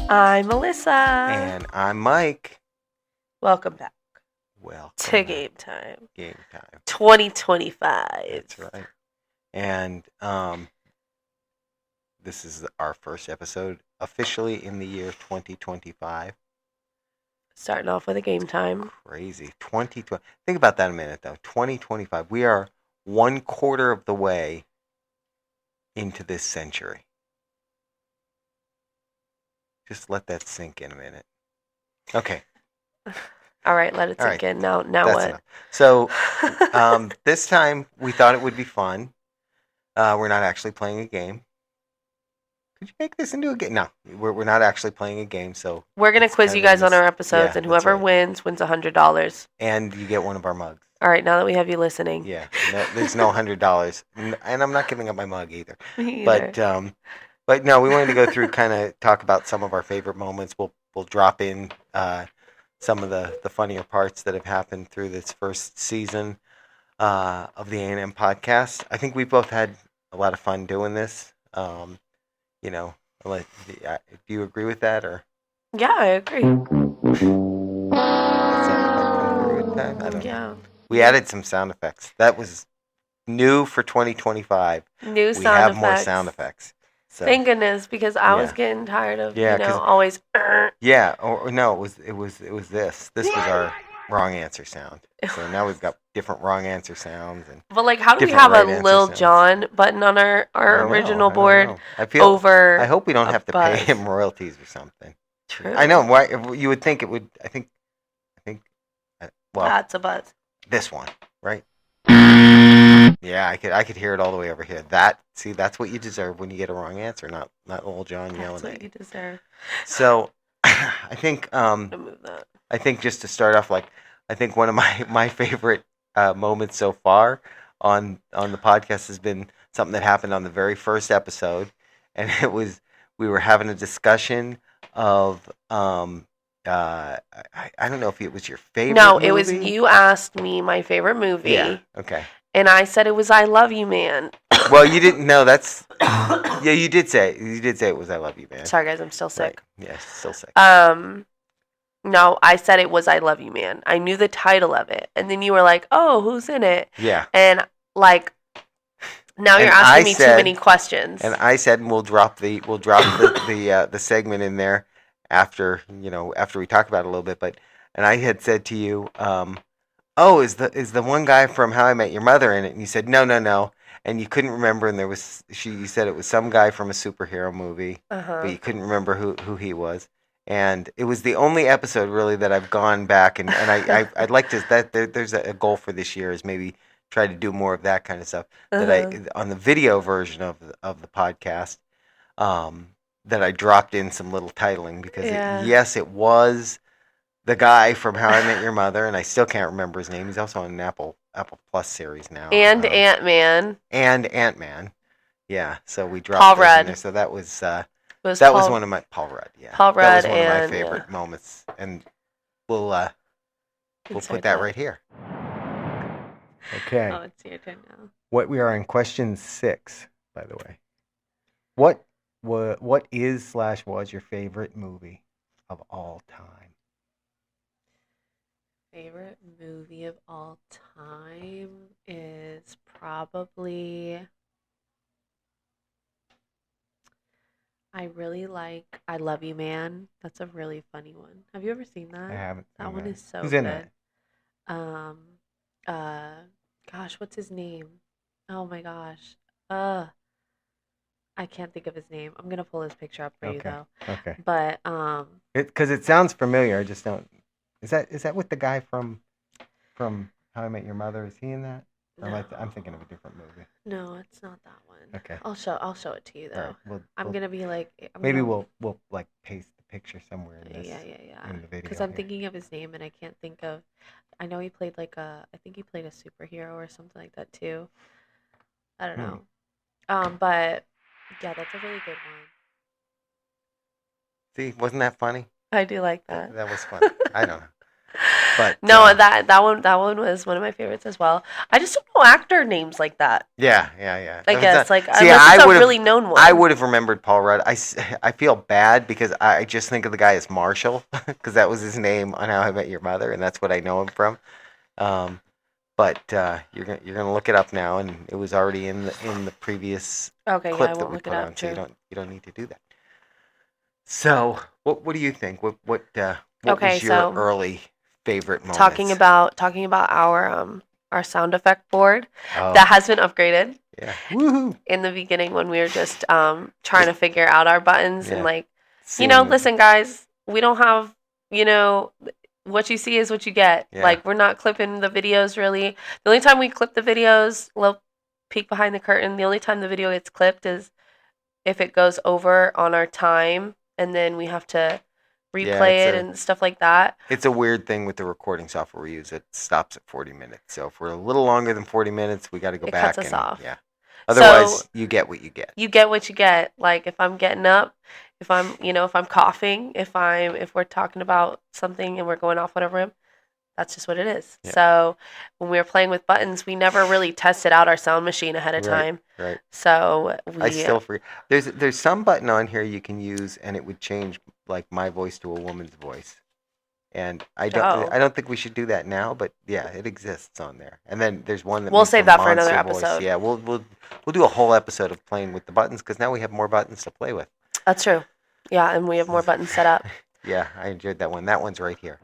I'm Melissa. And I'm Mike. Welcome back Welcome to back. Game Time. Game Time. 2025. That's right. And this is our first episode officially in the year 2025. Starting off with a Game Time. Crazy. 2020. Think about that a minute, though. 2025. We are 1/4 of the way into this century. Just let that sink in a minute. Okay. All right, let it sink in. Now That's what? enough. So this time we thought it would be fun. We're not actually playing a game. Could you make this into a game? No, we're not actually playing a game. So we're gonna quiz you guys on our episodes, and whoever wins $100. And you get one of our mugs. All right, now that we have you listening. Yeah, no, there's no $100, and I'm not giving up my mug either. Me either. But no, we wanted to go through, kind of talk about some of our favorite moments. We'll drop in some of the funnier parts that have happened through this first season of the A&M podcast. I think we both had a lot of fun doing this. You know, do you agree with that, or? Yeah, I agree. I don't know. We added some sound effects. That was new for 2025. New sound effects. We have more sound effects. So, thank goodness, because I was getting tired of always. Yeah, or no, it was this. This was our wrong answer sound. So now we've got different wrong answer sounds But like, how do we have a Lil Jon button on our original board? I hope we don't have to pay him royalties or something. True. I know. Why you would think it would? I think. Well, that's a buzz. This one, right? Yeah, I could hear it all the way over here. That's what you deserve when you get a wrong answer, not Lil Jon yelling at you. That's what you deserve. So, I think move that. I think just to start off, I think one of my favorite moments so far on the podcast has been something that happened on the very first episode, and it was we were having a discussion of I don't know if it was your favorite. No, movie. It was you asked me my favorite movie. Yeah. Okay. And I said it was I Love You Man. Well, you didn't know. That's yeah. You did say it was I Love You Man. Sorry, guys, I'm still sick. Right. Yes, still sick. No, I said it was I Love You Man. I knew the title of it, and then you were like, "Oh, who's in it?" Yeah. And now you're asking me too many questions. And I said, we'll drop the segment in there after we talk about it a little bit. And I had said to you, "Oh, is the one guy from How I Met Your Mother in it?" And you said, No, and you couldn't remember. And you said it was some guy from a superhero movie, but you couldn't remember who he was. And it was the only episode really that I've gone back and I'd like to there's a goal for this year is maybe try to do more of that kind of stuff that I on the video version of the podcast that I dropped in some little titling because it was the guy from How I Met Your Mother, and I still can't remember his name. He's also on an Apple Plus series now. And Ant-Man. And Ant-Man. Yeah, so we dropped Paul those Rudd. in there. So that was was one of my Paul Rudd. Yeah, Paul Rudd. That was one of my favorite moments, and we'll put that right here. Okay. Oh, it's your turn now. We are in question 6, by the way. What is / was your favorite movie of all time? Favorite movie of all time is probably. I really like I Love You Man. That's a really funny one. Have you ever seen that? I haven't. That one is so good. Who's in that? Gosh, what's his name? Oh my gosh. I can't think of his name. I'm gonna pull his picture up for you though. Okay. But because it sounds familiar. I just don't. Is that with the guy from How I Met Your Mother? Is he in that? No. I'm thinking of a different movie. No, it's not that one. Okay. I'll show it to you though. Right. I'm gonna be like. We'll like paste the picture somewhere in this. Yeah. In the video. Because I'm thinking of his name and I can't think of. I know he played I think he played a superhero or something like that too. I don't know. But yeah, that's a really good one. See, wasn't that funny? I do like that. That was fun. I don't know. But No, that one was one of my favorites as well. I just don't know actor names like that. yeah. I guess like See, unless it's I a would have. really known one. I would have remembered Paul Rudd. I feel bad because I just think of the guy as Marshall because that was his name on How I Met Your Mother, and that's what I know him from. But you're gonna look it up now, and it was already in the previous Okay, yeah, clip I that won't we look it put up. on, so True. you don't need to do that. So what do you think? What Okay, was your so early favorite moments? talking about our sound effect board Oh, that has been upgraded. yeah, woohoo! In the beginning when we were just trying to figure out our buttons and Yeah. like Seeing- listen guys, we don't have what you see is what you get. Yeah. Like we're not clipping the videos really. The only time we clip the videos, little peek behind the curtain, the only time the video gets clipped is if it goes over on our time and then we have to replay it and stuff like that. It's a weird thing with the recording software we use. It stops at 40 minutes. So if we're a little longer than 40 minutes, we got to go It back. cuts us off. Yeah. Otherwise, So- you get what you get. You get what you get. Like if I'm getting up, if I'm coughing, if we're talking about something and we're going off on a rim, that's just what it is. Yeah. So when we were playing with buttons, we never really tested out our sound machine ahead of Right, time. Right. So I still forget. There's some button on here you can use, and it would change like my voice to a woman's voice. And I don't think we should do that now, but yeah, it exists on there. And then there's one that We'll makes save a that for another monster voice. episode. Yeah, we'll do a whole episode of playing with the buttons because now we have more buttons to play with. That's true. Yeah, and we have more buttons set up. Yeah, I enjoyed that one. That one's right here.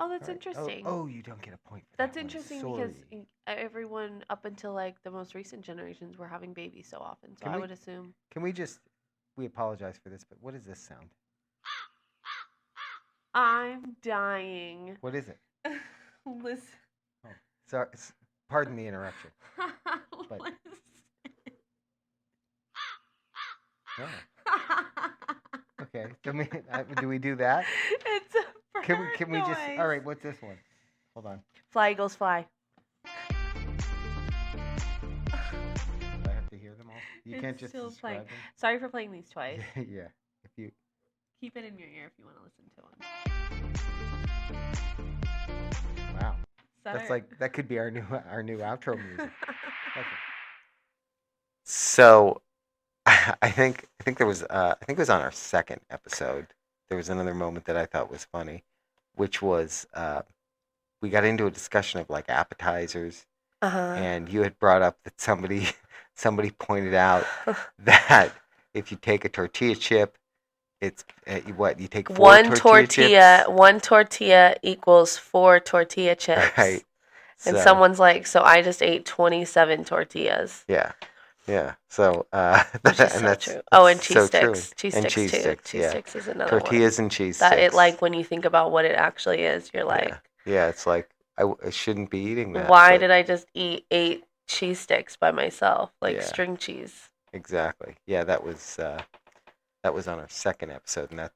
Oh, that's Right. interesting. Oh, you don't get a point for That's that one. interesting Sorry. because everyone up until like the most recent generations were having babies so often. So Can I we- would assume. Can we apologize for this, but what is this sound? I'm dying. What is it? Listen. Sorry, pardon the interruption. But- Oh, okay. Do we do that? It's a bird Can we just? noise. All right. What's this one? Hold on. Fly, Eagles, fly. Do I have to hear them all? You can't It's just still describe playing. Sorry for playing these twice. them. Yeah. If you. Keep it in your ear if you want to listen to one. Wow. That's like that could be our new outro music. Okay. So, I think there was I think it was on our second episode. There was another moment that I thought was funny, which was we got into a discussion of like appetizers, and you had brought up that somebody pointed out that if you take a tortilla chip, it's what you take four one tortilla equals 4 tortilla chips. Right. And So- someone's like, so I just ate 27 tortillas. Yeah. Yeah. So Which is and so that's true. Oh, and cheese so true. sticks. Cheese And sticks cheese too. sticks, Cheese yeah. sticks is another tortillas and cheese one. That sticks. it like when you think about what it actually is, you're like, Yeah, it's like I shouldn't be eating that. why but- did I just eat 8 cheese sticks by myself, like Yeah. string cheese? Exactly. Yeah, that was on our second episode, and that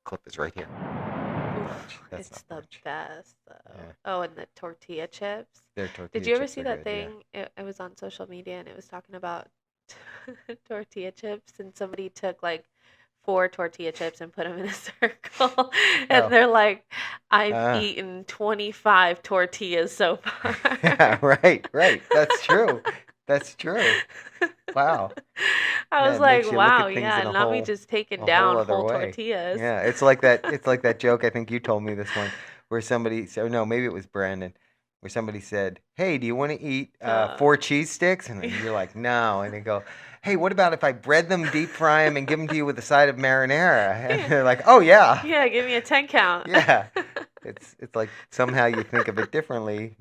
clip is right here. Oof, That's it's not the much. best though. Yeah. Oh, and the tortilla chips. Their tortilla Did you ever chips see are that good, yeah. thing? It was on social media and it was talking about tortilla chips, and somebody took like 4 tortilla chips and put them in a circle, and Oh. they're like, "I've Ah. eaten 25 tortillas so far." Yeah, right. That's true. That's true. Wow. I Yeah, was it like, makes you look at "Wow, things yeah, in a not me whole- just taking a whole down other whole way. tortillas." Yeah, it's like that. It's like that joke. I think you told me this one where somebody said, or no, maybe it was Brandon, where somebody said, "Hey, do you want to eat 4 cheese sticks?" And you're like, "No," and they go, "Hey, what about if I bread them, deep fry them, and give them to you with a side of marinara?" And they're like, "Oh yeah, Yeah, give me a 10 count. yeah." It's like somehow you think of it differently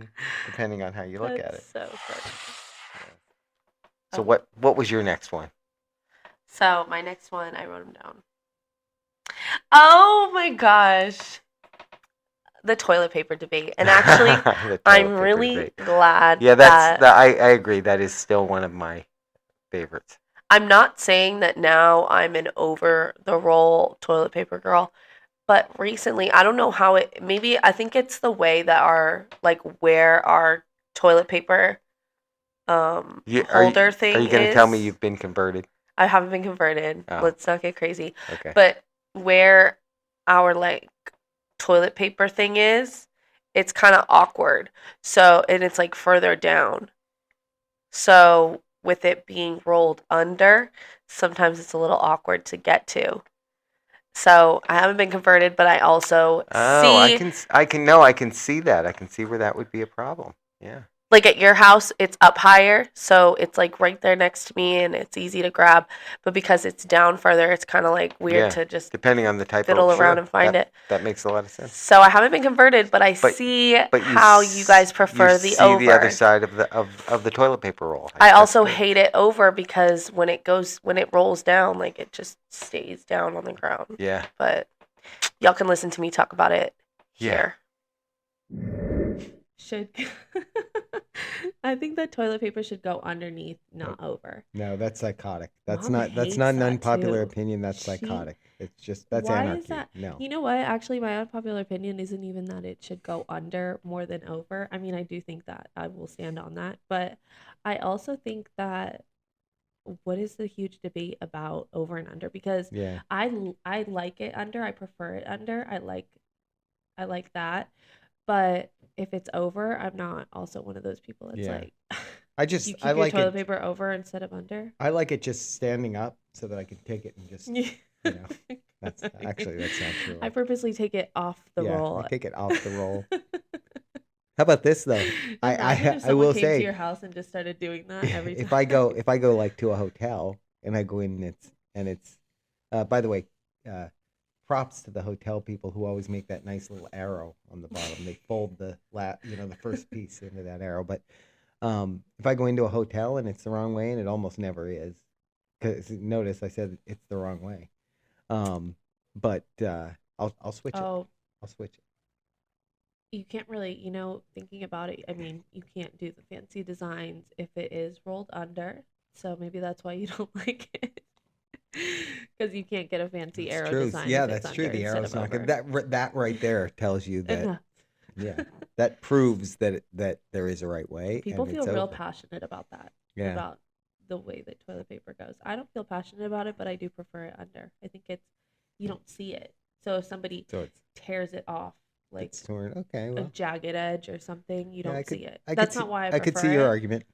depending on how you look at it. That's so funny. So Oh. what was your next one? So my next one, I wrote them down. Oh my gosh. The toilet paper debate. And actually, The toilet I'm paper really debate. glad Yeah, that I agree. That is still one of my favorites. I'm not saying that now I'm an over the roll toilet paper girl, but recently, I don't know how it, maybe I think it's the way that where our toilet paper holder thing Are you going to tell me is. you've been converted? I haven't been converted. Oh. Let's not get crazy. Okay. But where our like toilet paper thing is, it's kind of awkward. So, and it's like further down. So, with it being rolled under, sometimes it's a little awkward to get to. So, I haven't been converted, but I also Oh, see, I can see that. I can see where that would be a problem. Yeah. like at your house, it's up higher. So, it's like right there next to me and it's easy to grab. But because it's down further, it's kind of like weird Yeah. to just Depending on the type fiddle of, around sure, and find it. that makes a lot of sense. So, I haven't been converted, but I But see but how you guys you prefer the see the other over. side of the toilet paper roll. I That's also good. hate it over because when it rolls down, like it just stays down on the ground. Yeah. But y'all can listen to me talk about it Yeah. here. Should I think that toilet paper should go underneath, not over. No, that's psychotic. That's Mom not that's hates not an that unpopular too. opinion. That's She psychotic. It's just that's Why anarchy. is that? No. You know what? Actually, my unpopular opinion isn't even that it should go under more than over. I mean, I do think that. I will stand on that. But I also think that what is the huge debate about over and under? Because Yeah. I like it under. I prefer it under. I like that. But if it's over, I'm not also one of those people that's Yeah. like I you just keep I your like toilet it. paper over instead of under. I like it just standing up so that I can take it and just Yeah. that's actually that's not true. I purposely take it off the Yeah, roll. I take it off the roll. How about this though? Imagine if I someone will came to say your house and just started doing that every time. if I go like to a hotel and I go in and it's by the way, props to the hotel people who always make that nice little arrow on the bottom. They fold the the first piece into that arrow. But if I go into a hotel and it's the wrong way, and it almost never is, because notice I said it's the wrong way. But I'll switch it. Oh, I'll switch it. you can't really, thinking about it, I mean, you can't do the fancy designs if it is rolled under. So maybe that's why you don't like it. Because you can't get a fancy That's arrow true. design. Yeah, if it's that's true. under The instead arrow's of not good. over. That right there tells you that. Enough. Yeah, that proves that there is a right way. People and feel it's real over. passionate about that. Yeah. About the way that toilet paper goes. I don't feel passionate about it, but I do prefer it under. I think you don't see it. So if somebody So it's tears it off, like it's torn. Okay, a well, jagged edge or something, you yeah, don't see it. I could That's see, not why I I could prefer see your it. argument.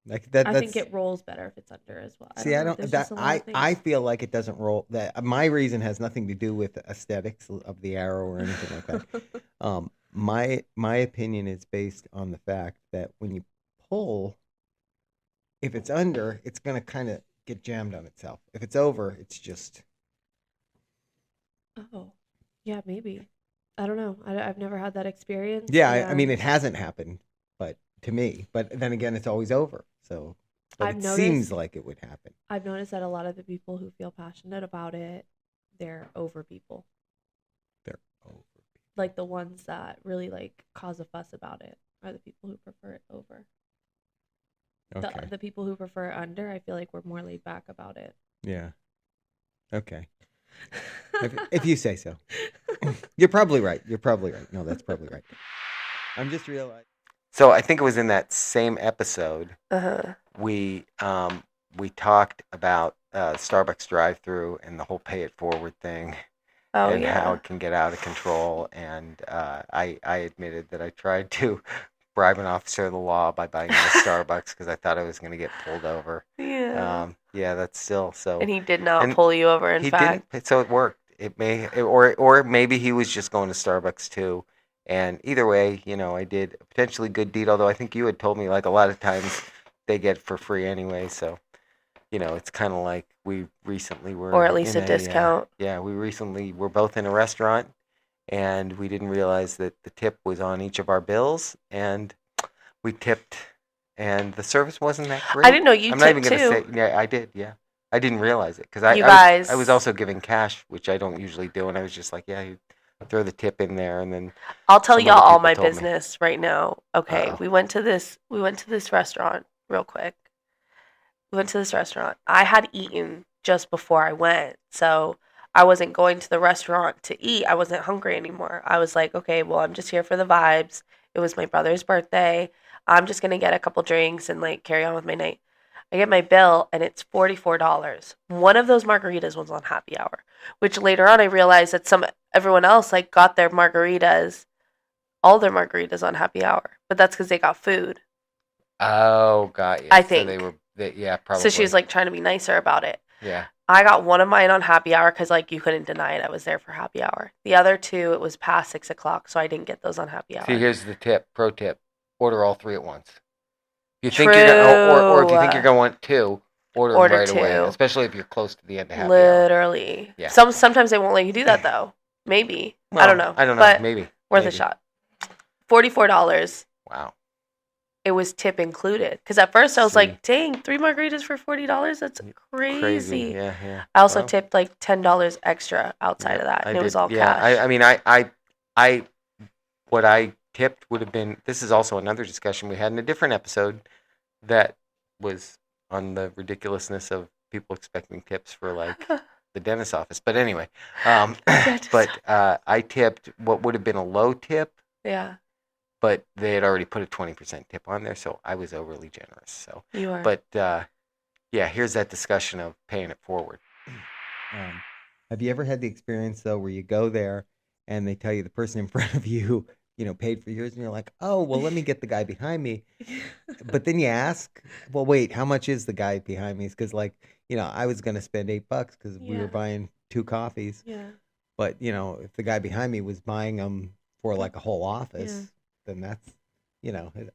Like I think it rolls better if it's under as well. See, I don't. There's That just a lot of I things. feel like it doesn't roll. That my reason has nothing to do with aesthetics of the arrow or anything like that. My opinion is based on the fact that when you pull, if it's under, it's gonna kind of get jammed on itself. If it's over, it's just Oh, yeah, maybe. I don't know. I've never had that experience. yeah. I mean, And it hasn't happened, but to me. But then again, it's always over. So, but I've it noticed seems like it would happen. I've noticed that a lot of the people who feel passionate about it, they're over people. They're over. Like the ones that really like cause a fuss about it are the people who prefer it over. Okay. The people who prefer it under, I feel like we're more laid back about it. Yeah. Okay. If you say so. You're probably right. You're probably right. No, that's probably right. I'm just realizing. So I think it was in that same episode Uh-huh. we talked about Starbucks drive-through and the whole pay it forward thing Oh and how yeah. it can get out of control. And I admitted that I tried to bribe an officer of the law by buying a Starbucks because I thought I was going to get pulled over. Yeah. Yeah, that's still so. And he did not And pull you over, in he fact. didn't, so it worked. Or maybe he was just going to Starbucks too. And either way, I did a potentially good deed. Although I think you had told me like a lot of times they get it for free anyway. So, it's kind of like we recently were, Or at least in a discount. yeah, we recently were both in a restaurant, and we didn't realize that the tip was on each of our bills, and we tipped, and the service wasn't that great. I didn't know you I'm not even tipped going to too. say, yeah, I did, yeah. I didn't realize it because You I was guys, also giving cash, which I don't usually do, and I was just like, yeah, you throw the tip in there, and then I'll tell some y'all other all people my told me. business right now. Okay, Uh-oh. we went to this restaurant real quick. We went to this restaurant. I had eaten just before I went, so I wasn't going to the restaurant to eat. I wasn't hungry anymore. I was like, okay, well, I'm just here for the vibes. It was my brother's birthday. I'm just gonna get a couple drinks and like carry on with my night. I get my bill and it's $44. One of those margaritas was on happy hour, which later on I realized that everyone else like got their margaritas, all their margaritas on happy hour, but that's because they got food. Oh, got you. I So think. yeah, probably. So she was like trying to be nicer about it. Yeah. I got one of mine on happy hour because like you couldn't deny it. I was there for happy hour. The other two, it was past 6 o'clock, so I didn't get those on happy hour. See, here's the pro tip: order all three at once. If you think you're gonna, or if you think you're gonna want two, order them right away. two. Especially if you're close to the end of happy hour. Literally. Yeah. Sometimes they won't let you do that though. Maybe. Well, I don't know. I don't know. But Maybe. worth a shot. $44. Wow. It was tip included. Because at first I was See. like, dang, 3 margaritas for $40? That's crazy. Yeah, yeah. I also Well, tipped like $10 extra outside of that. And it was all cash. I mean, I what I tipped would have been. This is also another discussion we had in a different episode that was on the ridiculousness of people expecting tips for like the dentist's office. But anyway, I tipped what would have been a low tip. Yeah. But they had already put a 20% tip on there, so I was overly generous. So you are. But yeah, here's that discussion of paying it forward. Have you ever had the experience though where you go there and they tell you the person in front of you, paid for yours, and you're like, oh, well, let me get the guy behind me. But then you ask, well, wait, how much is the guy behind me? Because like, I was gonna spend $8 because we were buying 2 coffees. Yeah. But if the guy behind me was buying them for like a whole office, then that's,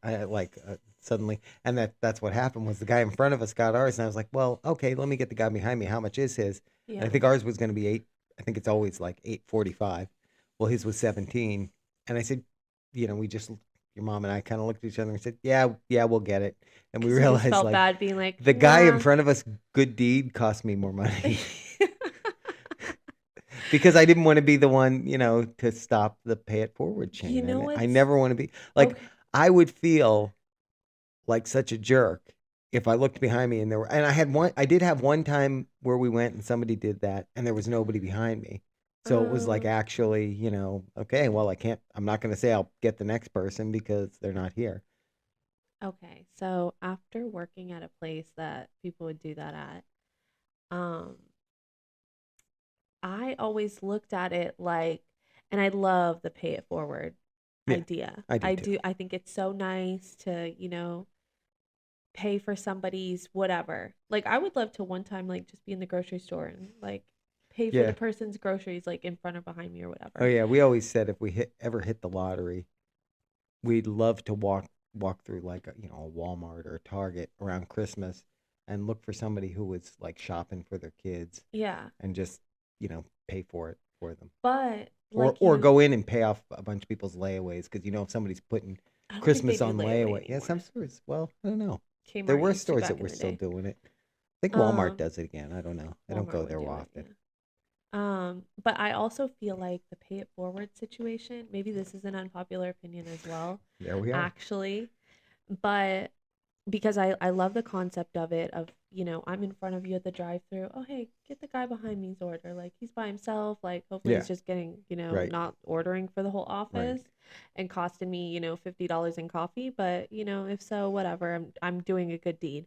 I like suddenly, and that's what happened was the guy in front of us got ours, and I was like, well, okay, let me get the guy behind me. How much is his? Yeah. And I think ours was going to be 8. I think it's always like 8.45. Well, his was 17, and I said, we just, your mom and I kind of looked at each other and said, yeah, we'll get it, and we realized felt like bad being like the guy in front of us, good deed, cost me more money. Because I didn't want to be the one, to stop the pay it forward chain. I never want to be like, okay. I would feel like such a jerk if I looked behind me and I did have one time where we went and somebody did that and there was nobody behind me. So it was like actually, okay, well, I'm not going to say I'll get the next person because they're not here. Okay. So after working at a place that people would do that at, I always looked at it like, and I love the pay it forward idea. I do. I think it's so nice to, pay for somebody's whatever. Like I would love to one time like just be in the grocery store and like pay for the person's groceries like in front or behind me or whatever. Oh yeah, we always said if we ever hit the lottery, we'd love to walk through like a Walmart or a Target around Christmas and look for somebody who was like shopping for their kids. Yeah. And just pay for it for them. But or go in and pay off a bunch of people's layaways because if somebody's putting Christmas on layaway. Yeah, some stores. Well, I don't know. Kmart there were stores that were still doing it. I think Walmart does it again. I don't know. I don't go there often. But I also feel like the pay it forward situation, maybe this is an unpopular opinion as well. There we are. Actually, but because I love the concept of it of, I'm in front of you at the drive-thru. Oh, hey, get the guy behind me's order. Like he's by himself. Like hopefully he's just getting, right. not ordering for the whole office and costing me, $50 in coffee. But, if so, whatever, I'm doing a good deed.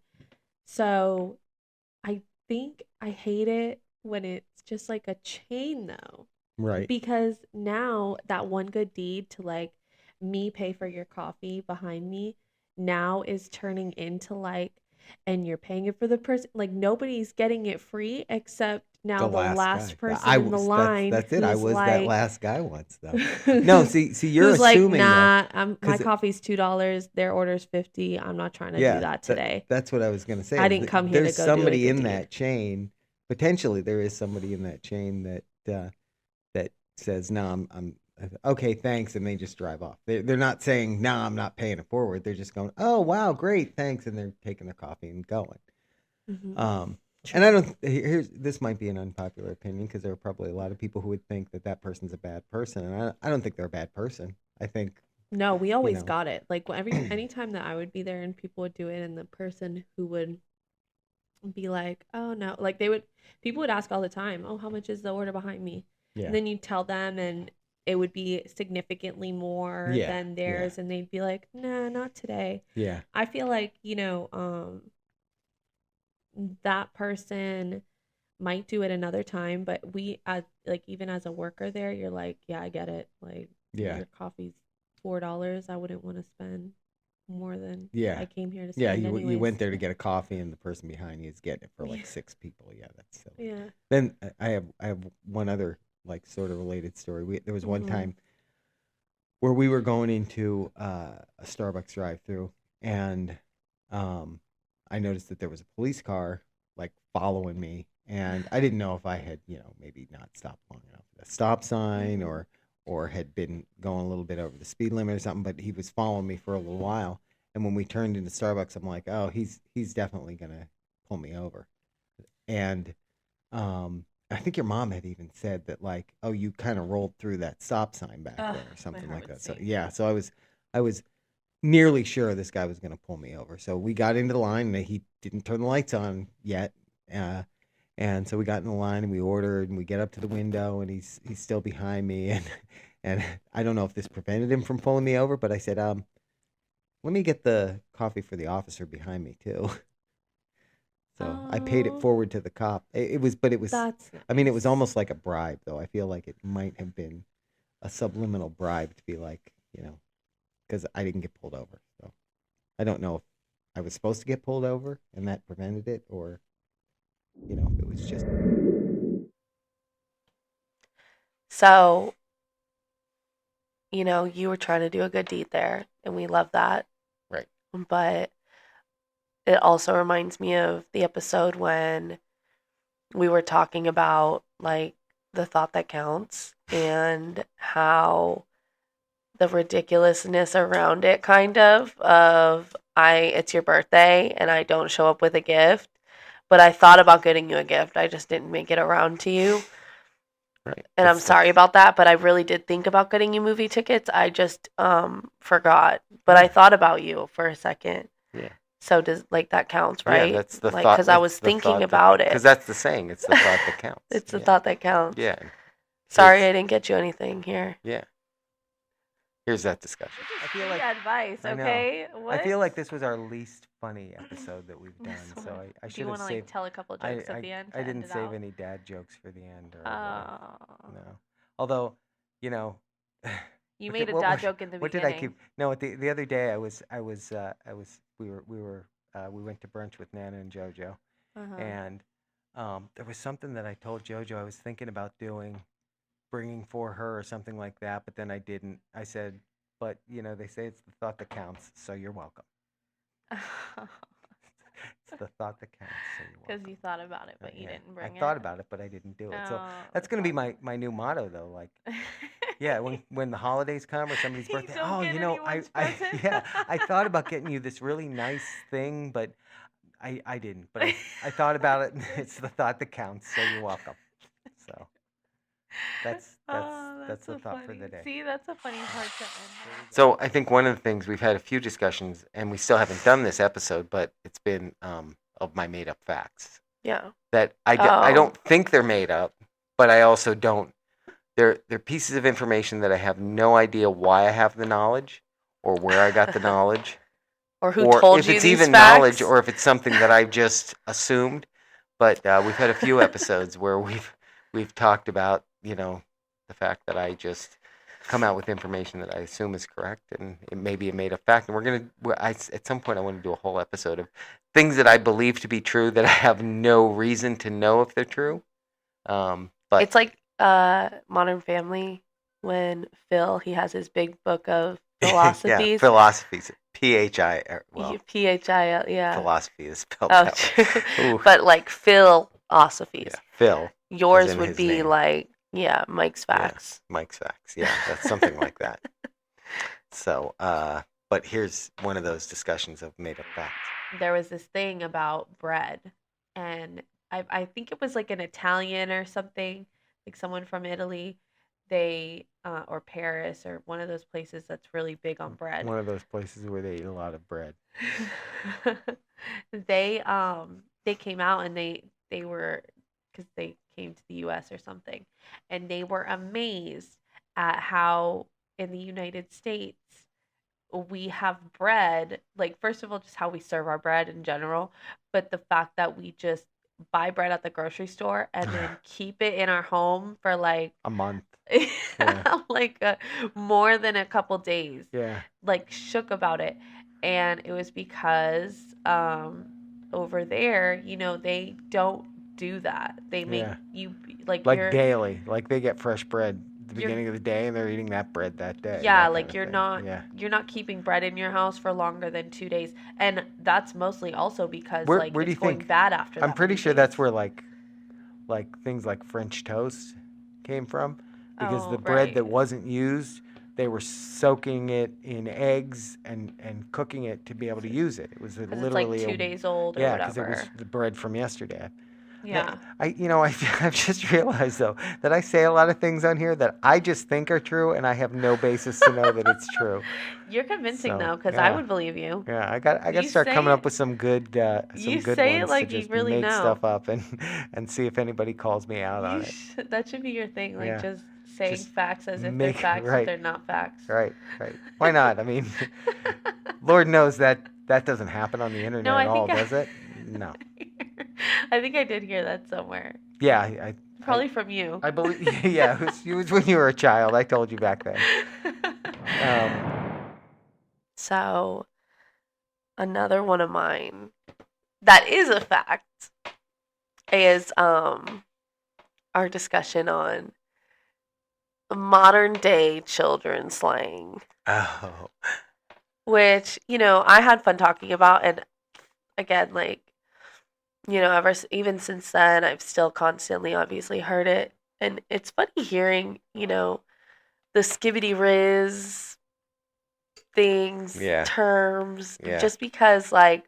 So I think I hate it when it's just like a chain though. Right. Because now that one good deed to like me pay for your coffee behind me now is turning into like, and you're paying it for the person, like nobody's getting it free except now the last person in the line. That's it. I was like, that last guy once though. No, see, you're assuming like, nah, my coffee's $2. Their order's $50. I'm not trying to do that today. That's what I was gonna say. I didn't come here to go do it. There's somebody in that chain. Potentially, there is somebody in that chain that that says, "No, I'm okay, thanks," and they just drive off. They're not saying, "No, I'm not paying it forward." They're just going, "Oh, wow, great, thanks," and they're taking their coffee and going. Mm-hmm. And I don't. This might be an unpopular opinion because there are probably a lot of people who would think that person's a bad person, and I don't think they're a bad person. I think no, we always got it. Like anytime that I would be there and people would do it, and the person who would be like, "Oh no," like people would ask all the time, "Oh, how much is the order behind me?" Yeah. And then you tell them and it would be significantly more than theirs and they'd be like, nah, not today. Yeah. I feel like, that person might do it another time, but we as like even as a worker there, you're like, yeah, I get it. Like Yeah. your coffee's $4. I wouldn't want to spend more than Yeah. I came here to Yeah, spend you anyways. went there to get a coffee, and the person behind you is getting it for like Yeah. 6 people. Yeah, that's silly. Yeah. Then I have one other like sort of related story. There was one Mhm. time where we were going into a Starbucks drive-through, and I noticed that there was a police car like following me, and I didn't know if I had maybe not stopped long enough at a stop sign, Mhm. or had been going a little bit over the speed limit or something. But he was following me for a little while, and when we turned into Starbucks, I'm like, oh, he's definitely gonna pull me over, and I think your mom had even said that, like, oh, you kind of rolled through that stop sign back Ugh, there or my something heart like would that. So sink. yeah, so I was nearly sure this guy was going to pull me over. So we got into the line, and he didn't turn the lights on yet. Uh, and so we got in the line, and we ordered, and we get up to the window, and he's still behind me, and I don't know if this prevented him from pulling me over, but I said, let me get the coffee for the officer behind me too. So I paid it Oh, forward to the cop. But it was, that's I mean, it was nice. almost like a bribe, though. I feel like it might have been a subliminal bribe to be like, because I didn't get pulled over. So I don't know if I was supposed to get pulled over and that prevented it, or, if it was just. So, you were trying to do a good deed there, and we love that. Right. But it also reminds me of the episode when we were talking about like the thought that counts and how the ridiculousness around it of it's your birthday and I don't show up with a gift, but I thought about getting you a gift. I just didn't make it around to you. Right. And I'm sorry about that, but I really did think about getting you movie tickets. I just forgot. But I thought about you for a second. Yeah. So does like that counts, Yeah, right? that's the Like thought. because I It's was the thinking thought about it. because that's the saying. It's the thought that counts. It's the Yeah. thought that counts. Yeah. Sorry, Here's- I didn't get you anything here. Yeah. Here's that discussion. I feel like- advice, I know. okay? I feel like this was our least funny episode that we've done, This so one. I Do should you have want to like saved. tell a couple I, jokes I, at the end? I to didn't end it save out? any dad jokes for the end, or Oh. no. Although, you know, You what made did- a what- dad what- joke in the What beginning. did I keep? No, the other day we went to brunch with Nana and JoJo, Uh-huh. and there was something that I told JoJo I was thinking about bringing for her or something like that, but then I didn't. I said, but they say it's the thought that counts, so you're welcome. It's the thought that counts, so you're Because welcome. you thought about it, but you Yeah. didn't bring it. I thought about it, but I didn't do it. So Oh, that's going to be awesome. my new motto, though. Like, yeah, when the holidays come or somebody's You birthday, don't get anyone's present. yeah, I thought about getting you this really nice thing, but I didn't. But I thought about it, and it's the thought that counts, so you're welcome. So that's the so thought for funny. the day. See, that's a funny part to end on. So I think one of the things we've had a few discussions, and we still haven't done this episode, but it's been of my made up facts Yeah. that I Oh. don't think they're made up, but I also don't. They're pieces of information that I have no idea why I have the knowledge or where I got the knowledge, Or who or told if you it's these even facts? knowledge or if it's something that I've just assumed. But we've had a few episodes where we've talked about the fact that I just come out with information that I assume is correct, and it may be a made up fact. And at some point I want to do a whole episode of things that I believe to be true that I have no reason to know if they're true. But It's like Modern Family when Phil he has his big book of philosophies. yeah, philosophies. PHI. PHIL, yeah. Philosophy is spelled Oh, out. true. Ooh. But like philosophies. Yeah, Phil. Yours in would his be name. like, yeah, Mike's Yeah. facts. Mike's facts. Yeah, that's something like that. So, but here's one of those discussions of made up facts. There was this thing about bread, and I think it was like an Italian or something, like someone from Italy. They or Paris or one of those places that's really big on bread. One of those places where they eat a lot of bread. they came out and they were because they came to the US or something, and they were amazed at how in the United States we have bread, like first of all just how we serve our bread in general, but the fact that we just buy bread at the grocery store and then keep it in our home for like A month. like more than a couple days, Yeah. like shook about it. And it was because over there, they don't do that. They make Yeah. you like Like you're daily. Like they get fresh bread at the You're- beginning of the day and they're eating that bread that day. yeah, that like kind of you're thing. not Yeah. you're not keeping bread in your house for longer than 2 days. And that's mostly also because Where like do you it's going think- bad after that. I'm pretty many sure that's days. where like things like French toast came from, because Oh, the bread that right. wasn't used, they were soaking it in eggs and cooking it to be able to use it. It was 'Cause it's literally like 2 a, days old or yeah, because whatever. it was the bread from yesterday. Yeah. I've just realized though that I say a lot of things on here that I just think are true, and I have no basis to know that it's true. You're convincing So, though, because I yeah. would believe you. Yeah, I got to You start say coming up it- with some good you good say it ones like to you just really make know. stuff up and see if anybody calls me out on it. That should be your thing, like Yeah. just saying Just facts as if make- they're facts right. if they're not facts. Right. Why not? I mean, Lord knows that doesn't happen on the internet I at all, think does it? No. I think I did hear that somewhere. Yeah, I Probably from you. I believe. Yeah, it was when you were a child. I told you back then. So, another one of mine that is a fact is our discussion on modern day children slang, Oh. which I had fun talking about, and again, like even since then, I've still constantly obviously heard it, and it's funny hearing the skibbity riz things, Yeah. terms, Yeah. just because like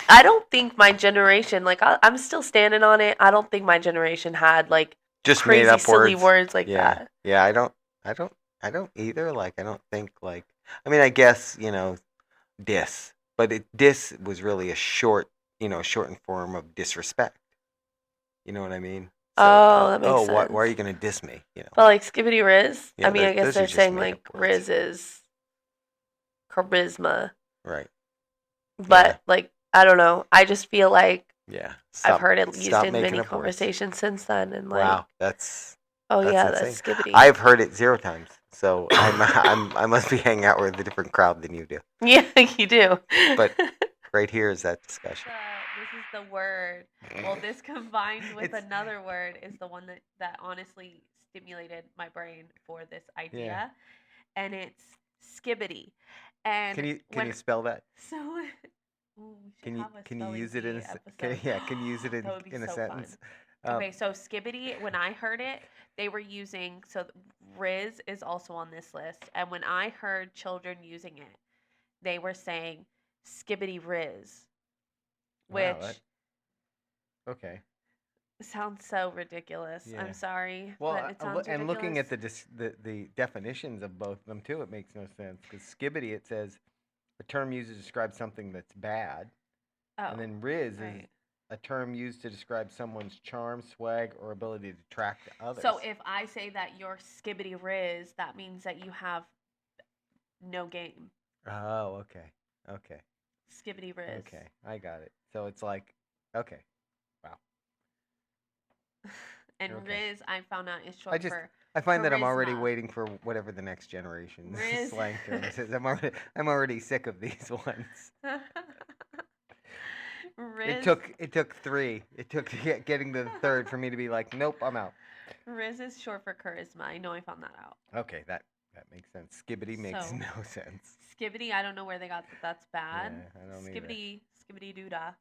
I don't think my generation, like I'm still standing on it. I don't think my generation had like Just crazy made up silly words. words like Yeah. that. Yeah, I don't either. Like, I don't think like. I mean, I guess diss, but diss was really a shortened form of disrespect. You know what I mean? Oh, that makes why sense. are you gonna diss me? But like skibbity riz, Yeah, I mean, I guess those are they're just saying made like up words. riz is charisma, Right. but Yeah. like I don't know. I just feel like Yeah. I've heard it used stop in making many up words. conversations since then, and like, Wow, that's oh that's yeah, insane. that's skibbity. I've heard it 0 times, so I must be hanging out with a different crowd than you do. Yeah, you do. But right here is that discussion. This is the word. Well, this combined with It's- another word is the one that honestly stimulated my brain for this idea, Yeah. and it's skibbity. And Can you when- spell that? So, ooh, we should Can you have a can you spelling use it in a bee can episode. you use it That would be in a so fun. sentence? Okay, so skibbity, when I heard it, they were using, Riz is also on this list. And when I heard children using it, they were saying skibbity Riz, which Wow, Okay. sounds so ridiculous. Yeah. I'm sorry. Well, but it sounds and looking at ridiculous. the definitions of both of them too, it makes no sense. Because skibbity, it says a term used to describe something that's bad, Oh, and then riz is right. a term used to describe someone's charm, swag, or ability to attract others. So if I say that you're skibbity Riz, that means that you have no game. Oh, okay, Skibbity Riz. okay, I got it. So it's like, okay, And Okay. Riz, I found out, is short just- for I find that I'm already Charisma. waiting for whatever the next generation Riz. slang term is. I'm already sick of these ones. Riz. It took 3. It took getting to the 3rd for me to be like, nope, I'm out. Riz is short for charisma. I know I found that out. Okay, that makes sense. Skibbity makes So- no sense. Skibbity, I don't know where they got that's bad. Yeah, I don't either. Skibbity doodah.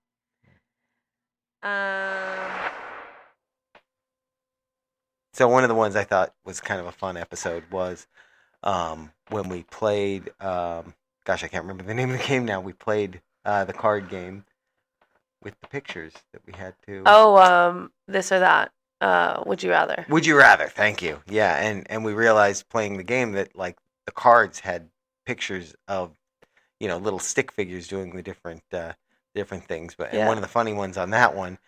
So one of the ones I thought was kind of a fun episode was when we played. Gosh, I can't remember the name of the game now. We played the card game with the pictures that we had to. Oh, this or that. Would you rather? Would you rather? Thank you. Yeah, and we realized playing the game that like the cards had pictures of little stick figures doing the different things. But and Yeah. one of the funny ones on that one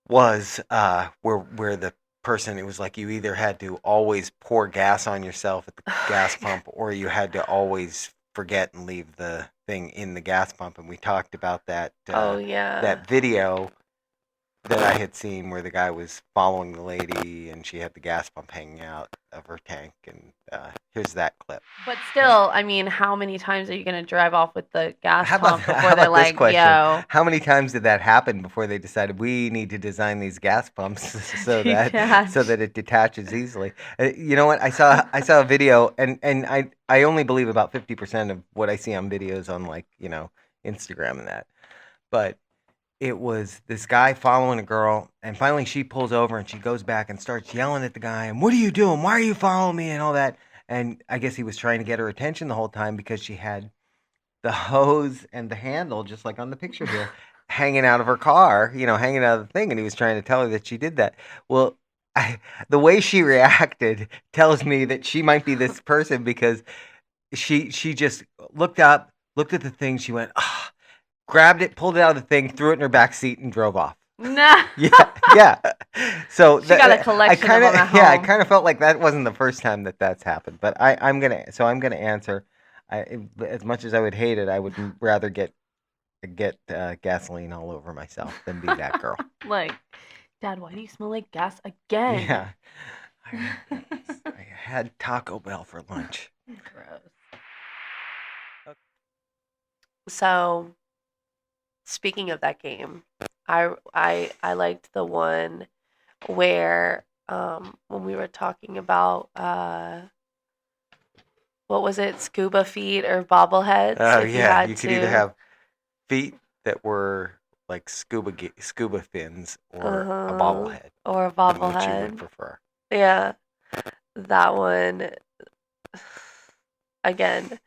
was where the person, it was like you either had to always pour gas on yourself at the gas pump or you had to always forget and leave the thing in the gas pump, and we talked about that Oh yeah. that video that I had seen where the guy was following the lady and she had the gas pump hanging out of her tank, and here's that clip. But still, I mean, how many times are you gonna drive off with the gas How about, pump before how they're about this like, question? yo, How many times did that happen before they decided we need to design these gas pumps so that Detach. it detaches easily? You know what? I saw a video, and I only believe about 50% of what I see on videos on, like, Instagram and that, but it was this guy following a girl, and finally she pulls over and she goes back and starts yelling at the guy, and what are you doing? Why are you following me? And all that. And I guess he was trying to get her attention the whole time because she had the hose and the handle, just like on the picture here, hanging out of her car, hanging out of the thing. And he was trying to tell her that she did that. Well, the way she reacted tells me that she might be this person, because she just looked up, looked at the thing, she went, ah, grabbed it, pulled it out of the thing, threw it in her back seat, and drove off. nah. Yeah. So She got a collection of them at yeah, I home. kind of felt like that wasn't the first time that that's happened. But I'm gonna answer. As much as I would hate it, I would rather get gasoline all over myself than be that girl. Like, Dad, why do you smell like gas again? Yeah. I had Taco Bell for lunch. Gross. So, speaking of that game, I liked the one where when we were talking about what was it, scuba feet or bobbleheads? Oh if yeah, had you could to. either have feet that were like scuba fins or a Uh-huh. bobblehead. Or a Depending on what you would bobblehead. prefer. Yeah, that one. Again,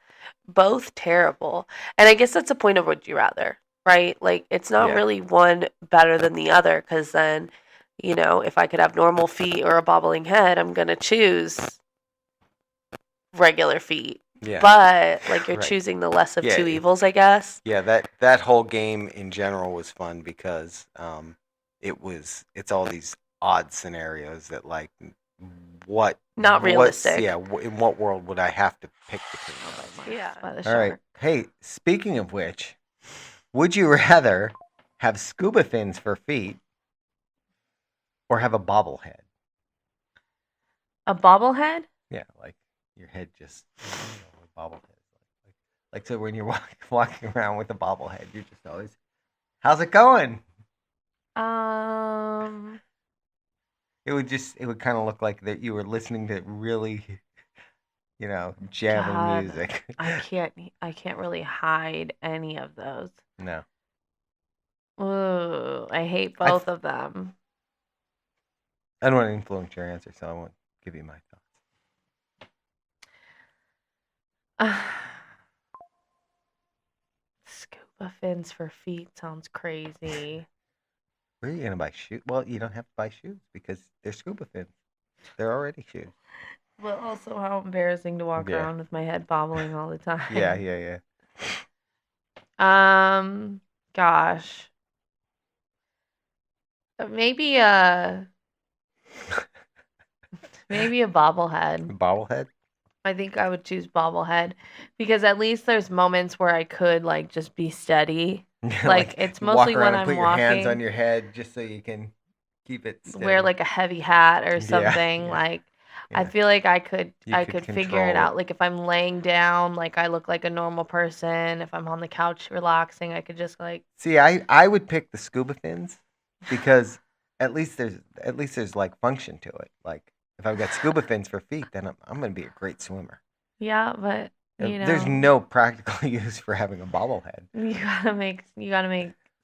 both terrible. And I guess that's the point of Would You Rather, right? Like, it's not Yeah. really one better than the other, because then, if I could have normal feet or a bobbling head, I'm going to choose regular feet. Yeah. But, like, you're Right. choosing the less of Yeah, two it- evils, I guess. Yeah, that whole game in general was fun because it's all these odd scenarios that, like, Not realistic. in what world would I have to pick between those? Yeah. By the All right. shore. Hey, speaking of which, would you rather have scuba fins for feet or have a bobblehead? A bobblehead? Yeah, like your head just a bobblehead. Like so when you're walking around with a bobblehead, you're just always, how's it going? It would kind of look like that you were listening to really, jamming God. music. I can't really hide any of those. No. Ooh, I hate both of them. I don't want to influence your answer, so I won't give you my thoughts. Scuba fins for feet sounds crazy. Where are you gonna buy shoes? Well, you don't have to buy shoes because they're scuba fins. They're already shoes. But also, how embarrassing to walk Yeah. around with my head bobbling all the time. Yeah. Gosh. Maybe a bobblehead. Bobblehead. I think I would choose bobblehead because at least there's moments where I could like just be steady. Like, it's you walk mostly around when and I'm put your hands walking. on your head just so you can keep it steady. Wear like a heavy hat or Yeah, something. yeah. Like, I Yeah. feel like I could You could figure control it it. out. Like, if I'm laying down, like I look like a normal person. If I'm on the couch relaxing, I could just like See, I would pick the scuba fins because at least there's like function to it. Like if I've got scuba fins for feet, then I'm gonna be a great swimmer. yeah, but There's no practical use for having a bobblehead. you gotta make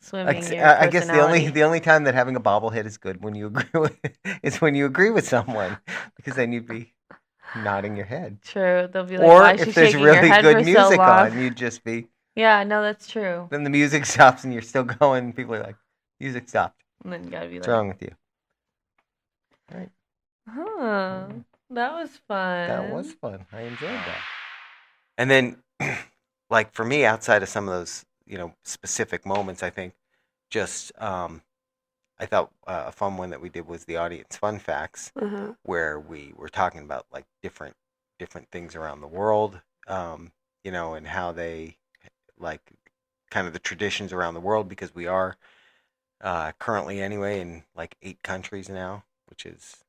swimming your I guess personality. the only time that having a bobblehead is good when you agree with someone, because then you'd be nodding your head. True. They'll be like, Or why is she if there's shaking your really head good for so music long? on, you'd just be. Yeah, no, that's true. Then the music stops and you're still going. And people are like, "Music stopped. And then you gotta be What's like, wrong with you?" huh, that was fun. That was fun. I enjoyed that. And then, like for me, outside of some of those, specific moments, I think just I thought a fun one that we did was the audience fun facts, Mhm. where we were talking about like different things around the world. and how they like kind of the traditions around the world, because we are currently anyway in like 8 countries now, which is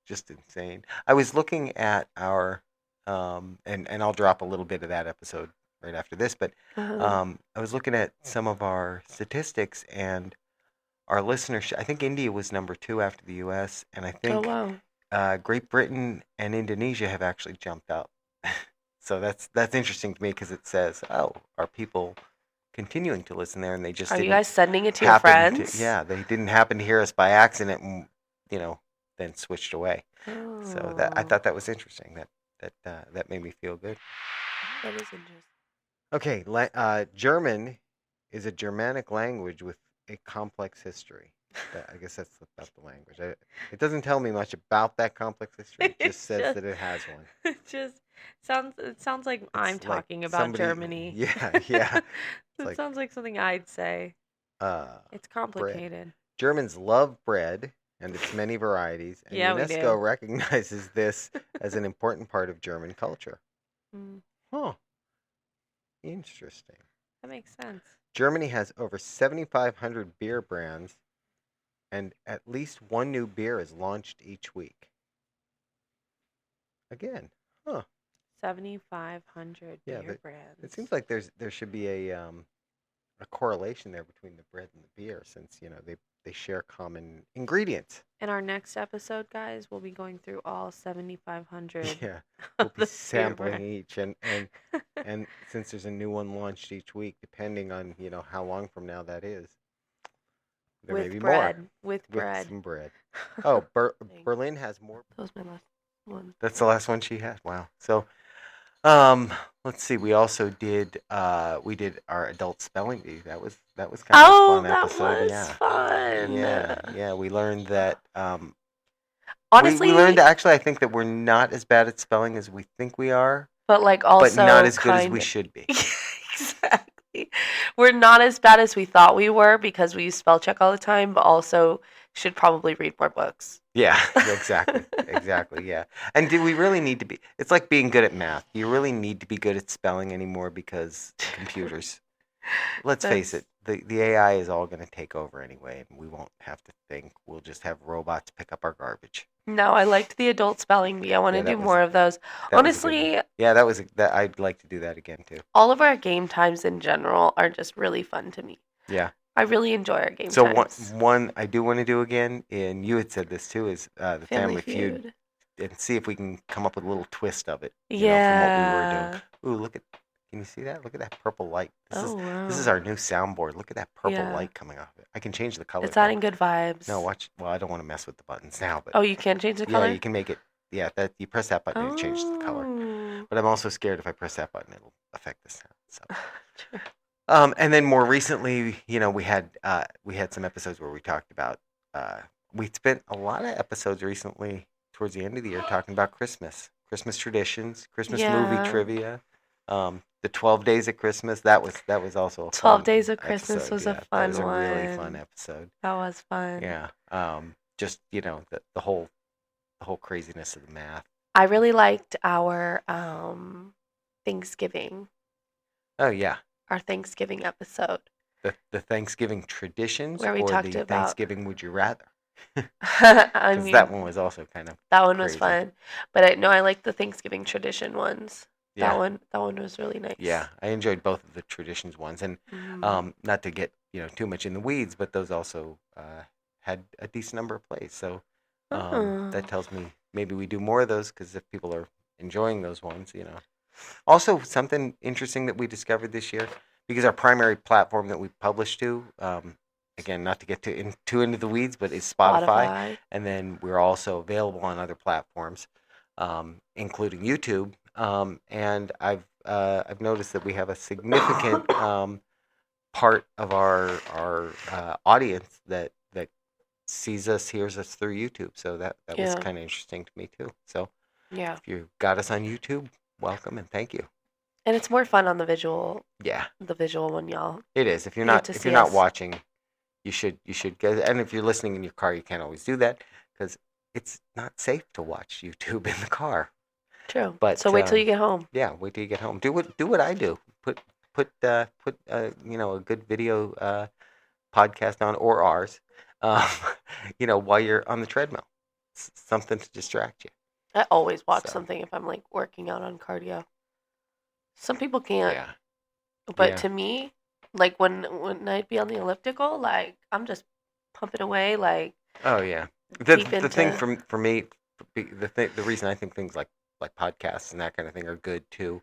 just insane. I was looking at our and I'll drop a little bit of that episode right after this, but I was looking at some of our statistics, and our listenership. I think India was number 2 after the U.S., and I Oh think wow. Great Britain and Indonesia have actually jumped up. So that's interesting to me, because it says, oh, are people continuing to listen there, and they just Are you didn't guys sending it to your happen friends? to, yeah, they didn't happen to hear us by accident, and then switched away. So that I Oh, thought that was interesting. That made me feel good. that is interesting. Okay, German is a Germanic language with a complex history. I guess that's about the language. It doesn't tell me much about that complex history. It just It's says just, that it has one. it just sounds like I'm It's like talking about somebody, Germany. yeah, yeah. It's It like sounds like something I'd say. uh, It's bread. complicated. Germans love bread and its many varieties, and Yeah, we UNESCO do. recognizes this as an important part of German culture. Mm, Huh, interesting. that makes sense. Germany has over 7,500 beer brands, and at least one new beer is launched each week. Again, huh? 7,500 Yeah, beer it brands. seems like there should be a correlation there between the bread and the beer, since they share common ingredients. In our next episode, guys, we'll be going through all 7,500 Yeah, we'll of be the beer sampling brands. each, and since there's a new one launched each week, depending on how long from now that is, there may With be more bread. With with bread. some bread. Oh, Thanks. Berlin has more. That was my last one. That's the last one she had. Wow. So, um, let's see. We did our adult spelling bee. That was kind of a Oh, fun that episode. was Yeah. fun. Yeah. We learned that Honestly, we learned actually, I think, that we're not as bad at spelling as we think we are, but like but also not as good as we kind should be. exactly. We're not as bad as we thought we were because we use spell check all the time, but also should probably read more books. Yeah, exactly. Exactly. Yeah. And do we really need to be? It's like being good at math. Do you really need to be good at spelling anymore, because computers? Let's face it, the AI is all going to take over anyway, and we won't have to think. We'll just have robots pick up our garbage. No, I liked the adult spelling bee. I want to Yeah, do more of those. that was a good one. Honestly, Yeah, that I'd like to do that again too. all of our game times in general are just really fun to me. Yeah. I really enjoy our game So times. one I do want to do again, and you had said this too, is the Family Feud, and see if we can come up with a little twist of it. From what we were doing. Yeah. Ooh, can you see that? Look at that purple light. Oh, This is wow. our new soundboard. Look at that purple Yeah. light coming off it. I can change the color. It's though. adding good vibes. No, watch. Well, I don't want to mess with the buttons now, but Oh, you can't change the yeah, color? you can make it. Yeah, that you press that button, it changes the color. Oh. But I'm also scared if I press that button, it'll affect the sound. So. True. And then more recently, we had some episodes where we talked about. We spent a lot of episodes recently towards the end of the year talking about Christmas traditions, Christmas movie Yeah. trivia, the 12 Days of Christmas. That was also a 12 fun Days of Christmas episode. was a Yeah, that fun was a really fun one. episode. That was fun. Yeah. Just the whole craziness of the math. I really liked our Thanksgiving, Oh yeah, our Thanksgiving episode. the Thanksgiving traditions, Where we or talked the about- Thanksgiving Would You Rather? I Because mean, that one was also kind of that one was crazy. fun. But I like the Thanksgiving tradition ones. yeah. That one was really nice. Yeah, I enjoyed both of the traditions ones, and Mhm. not to get too much in the weeds, but those also had a decent number of plays. So that Oh. tells me maybe we do more of those, because if people are enjoying those ones. Also, something interesting that we discovered this year, because our primary platform that we publish to, again, not to get too into the weeds, but is Spotify. And then we're also available on other platforms, including YouTube. And I've noticed that we have a significant part of our audience that sees us, hears us through YouTube. So that was Yeah. kind of interesting to me too. So Yeah. if you got us on YouTube, welcome and thank you. And it's more fun on the visual Yeah, one, y'all. it is. If you're You get not to if see you're not us. watching, you should go. And if you're listening in your car, you can't always do that, because it's not safe to watch YouTube in the car. True. But, So wait till you get home. Yeah, wait till you get home. Do what I do. Put a good video podcast on, or ours, um, while you're on the treadmill. Something to distract you. I always watch So. something if I'm like working out on cardio. Some people can't, Yeah. but Yeah. to me, like when I'd be on the elliptical, like I'm just pumping away, like Oh yeah. The deep thing into. for me, the reason I think things like podcasts and that kind of thing are good too,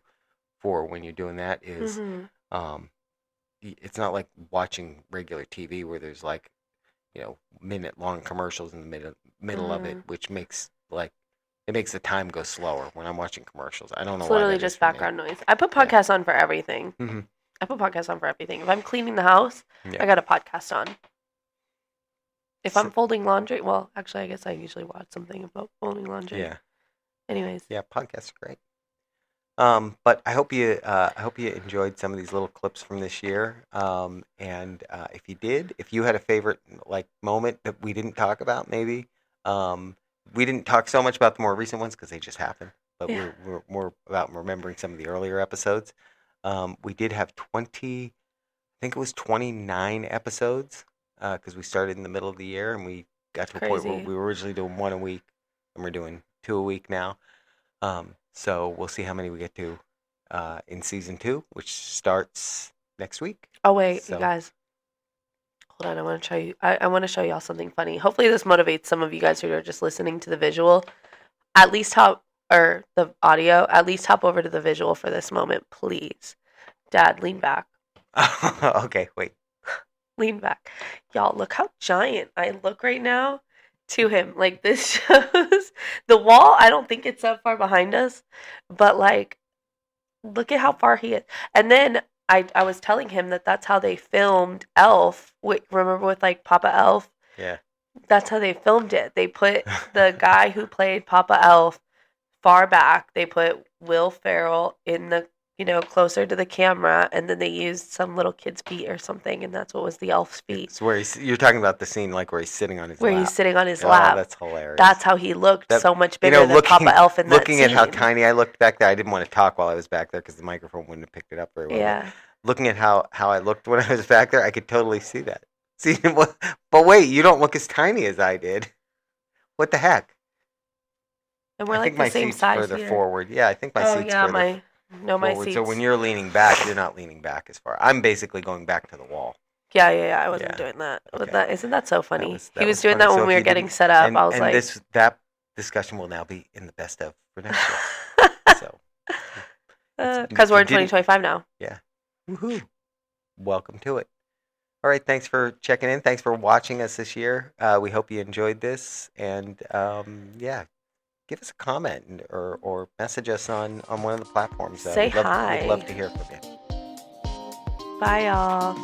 for when you're doing that is, Hmm. um, it's not like watching regular TV where there's like, minute long commercials in the middle of it, Hmm. which makes it makes the time go slower when I'm watching commercials. I don't know It's why literally that is just for me. background noise. I put Yeah. podcasts on for everything. Hmm. I put podcasts on for everything. If I'm cleaning the house, Yeah. I got a podcast on. If So- I'm folding laundry, well, actually, I guess I usually watch something about folding laundry. Yeah. Anyways, Yeah. Podcasts are great. But I hope you enjoyed some of these little clips from this year. And if you did, if you had a favorite like moment that we didn't talk about, maybe we didn't talk so much about the more recent ones because they just happened. But Yeah. we're more about remembering some of the earlier episodes. We did have 20, I think it was 29 episodes because we started in the middle of the year and we got to a point where Crazy. we were originally doing one a week and we're doing 2 a week now. So we'll see how many we get to in season 2, which starts next week. Oh wait, So- you guys. Hold on, I want to show you. I want to show y'all something funny. Hopefully, this motivates some of you guys who are just listening to the visual. At least or the audio. At least hop over to the visual for this moment, please. Dad, lean back. Okay, wait. Lean back. Y'all, look how giant I look right now to him. Like, this shows the wall. I don't think it's that far behind us, but like, look at how far he is. And then I was telling him that that's how they filmed Elf. Remember with like Papa Elf? Yeah. That's how they filmed it. They put the guy who played Papa Elf far back. They put Will Ferrell in the, closer to the camera, and then they used some little kid's feet or something, and that's what was the elf's feet, It's where you're talking about the scene like where he's sitting on his where lap. he's sitting on his Oh, lap. that's hilarious. That's how he looked That- so much bigger than Papa Elf in that looking at how scene. tiny I looked back there. I didn't want to talk while I was back there because the microphone wouldn't have picked it up very well. Yeah. Looking at how I looked when I was back there, I could totally see that. See, but wait, you don't look as tiny as I did. What the heck? And we're I like think the my same seat's size further here. forward. Yeah, I think my Oh seat's yeah, further my forward. seats. So when you're leaning back, you're not leaning back as far. I'm basically going back to the wall. yeah, I wasn't Yeah. doing that. Okay. But isn't that so funny? was- He that was was doing funny. that So when if we were you getting didn't- set up. And, I was and like, that discussion will now be in the best of for next year. So because we're in if you didn't- 2025 now. woohoo! Welcome to it. All right, thanks for checking in. Thanks for watching us this year. We hope you enjoyed this, and yeah, give us a comment or message us on one of the platforms. Say We'd love hi. to hear from you. Bye, y'all.